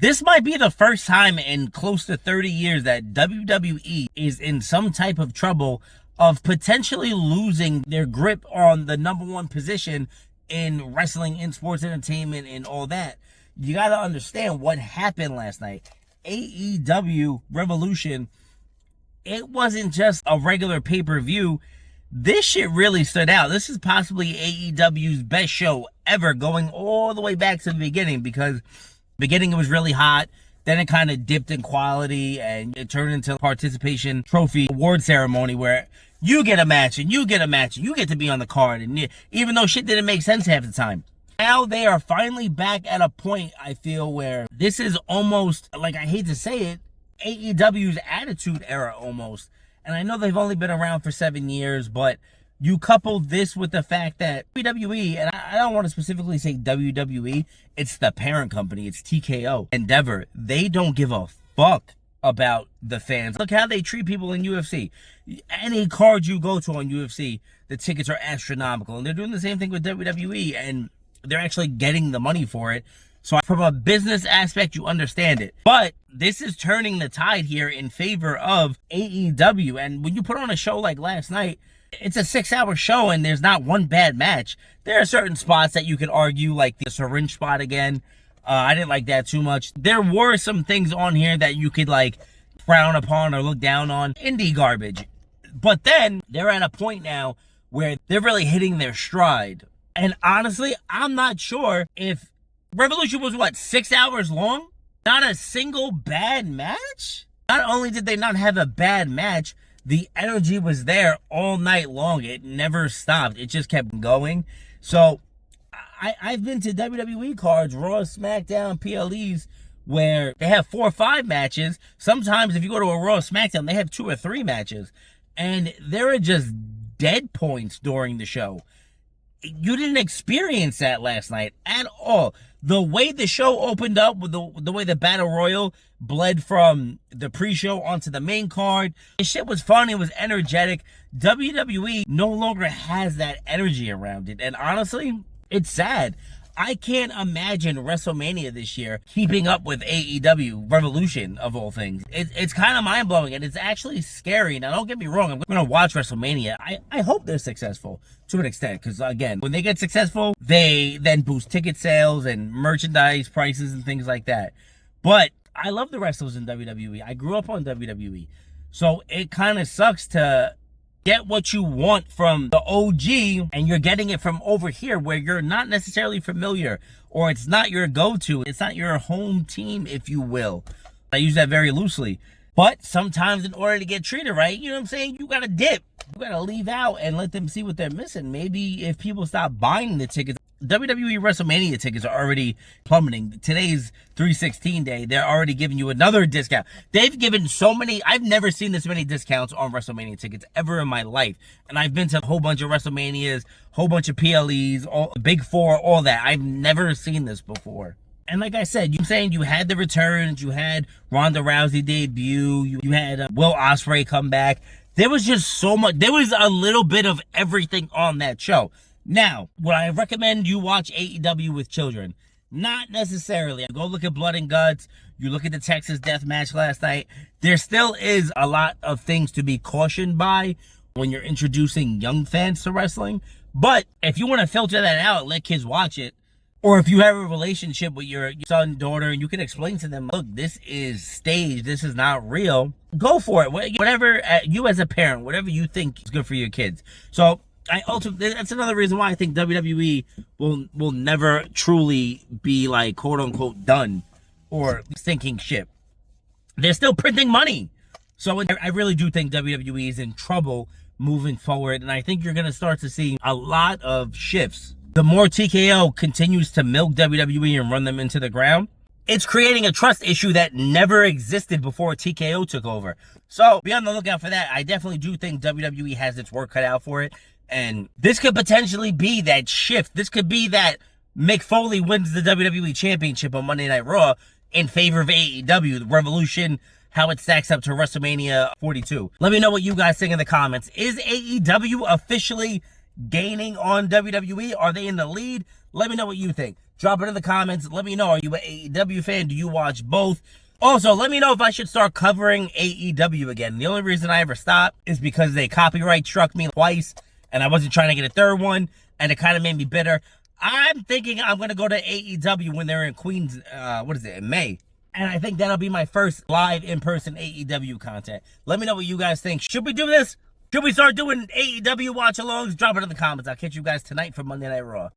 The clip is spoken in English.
This might be the first time in close to 30 years that WWE is in some type of trouble of potentially losing their grip on the number one position in wrestling, in sports entertainment, and all that. You got to understand what happened last night. AEW Revolution, it wasn't just a regular pay-per-view. This shit really stood out. This is possibly AEW's best show ever, going all the way back to the beginning, because beginning it was really hot, then it kind of dipped in quality, and it turned into a participation trophy award ceremony where you get a match and you get a match and you get to be on the card, and even though shit didn't make sense half the time. Now they are finally back at a point, I feel, where this is almost, like, I hate to say it, AEW's attitude era almost. And I know they've only been around for 7 years, but you couple this with the fact that WWE, and I don't want to specifically say WWE, it's the parent company, it's TKO, Endeavor, they don't give a fuck about the fans. Look how they treat people in UFC. Any card you go to on UFC, the tickets are astronomical, and they're doing the same thing with WWE, and they're actually getting the money for it. So from a business aspect, you understand it. But this is turning the tide here in favor of AEW. And when you put on a show like last night, it's a 6-hour show and there's not one bad match. There are certain spots that you could argue, like the syringe spot again. I didn't like that too much. There were some things on here that you could like frown upon or look down on. Indie garbage. But then they're at a point now where they're really hitting their stride. And honestly, I'm not sure if Revolution was, 6 hours long? Not a single bad match? Not only did they not have a bad match, the energy was there all night long. It never stopped. It just kept going. So, I've been to WWE cards, Raw, SmackDown, PLEs, where they have 4 or 5 matches. Sometimes if you go to a Raw, SmackDown, they have 2 or 3 matches. And there are just dead points during the show. You didn't experience that last night at all. The way the show opened up, with the way the Battle Royal bled from the pre-show onto the main card, the shit was fun. It was energetic. WWE no longer has that energy around it. And honestly, it's sad. I can't imagine WrestleMania this year keeping up with AEW Revolution, of all things. It's kind of mind-blowing, and it's actually scary. Now, don't get me wrong, I'm going to watch WrestleMania. I hope they're successful to an extent, because, again, when they get successful, they then boost ticket sales and merchandise prices and things like that. But I love the wrestlers in WWE. I grew up on WWE. So it kind of sucks to get what you want from the OG and you're getting it from over here where you're not necessarily familiar, or it's not your go-to. It's not your home team, if you will. I use that very loosely. But sometimes in order to get treated right, you know what I'm saying, you gotta dip. You gotta leave out and let them see what they're missing. Maybe if people stop buying the tickets, WWE WrestleMania tickets are already plummeting. Today's 3/16 day, they're already giving you another discount. They've given so many, I've never seen this many discounts on WrestleMania tickets ever in my life. And I've been to a whole bunch of WrestleManias, whole bunch of PLEs, all, Big Four, all that. I've never seen this before. And like I said, you're saying you had the returns, you had Ronda Rousey debut, you had Will Ospreay come back. There was just so much, there was a little bit of everything on that show. Now, would I recommend you watch AEW with children? Not necessarily. Go look at Blood and Guts. You look at the Texas Death Match last night. There still is a lot of things to be cautioned by when you're introducing young fans to wrestling. But if you want to filter that out, let kids watch it. Or if you have a relationship with your son, daughter, and you can explain to them, look, this is staged. This is not real. Go for it. Whatever, you as a parent, whatever you think is good for your kids. So, that's another reason why I think WWE will never truly be like quote unquote done or sinking ship. They're still printing money. So I really do think WWE is in trouble moving forward, and I think you're going to start to see a lot of shifts. The more TKO continues to milk WWE and run them into the ground, it's creating a trust issue that never existed before TKO took over. So be on the lookout for that. I definitely do think WWE has its work cut out for it. And this could potentially be that shift. This could be that Mick Foley wins the WWE Championship on Monday Night Raw in favor of AEW, the Revolution, how it stacks up to WrestleMania 42. Let me know what you guys think in the comments. Is AEW officially gaining on WWE? Are they in the lead? Let me know what you think. Drop it in the comments. Let me know, are you an AEW fan? Do you watch both? Also, let me know if I should start covering AEW again. The only reason I ever stopped is because they copyright struck me twice, and I wasn't trying to get a third one, and it kind of made me bitter. I'm thinking I'm going to go to AEW when they're in Queens, in May. And I think that'll be my first live in-person AEW content. Let me know what you guys think. Should we do this? Should we start doing AEW watch-alongs? Drop it in the comments. I'll catch you guys tonight for Monday Night Raw.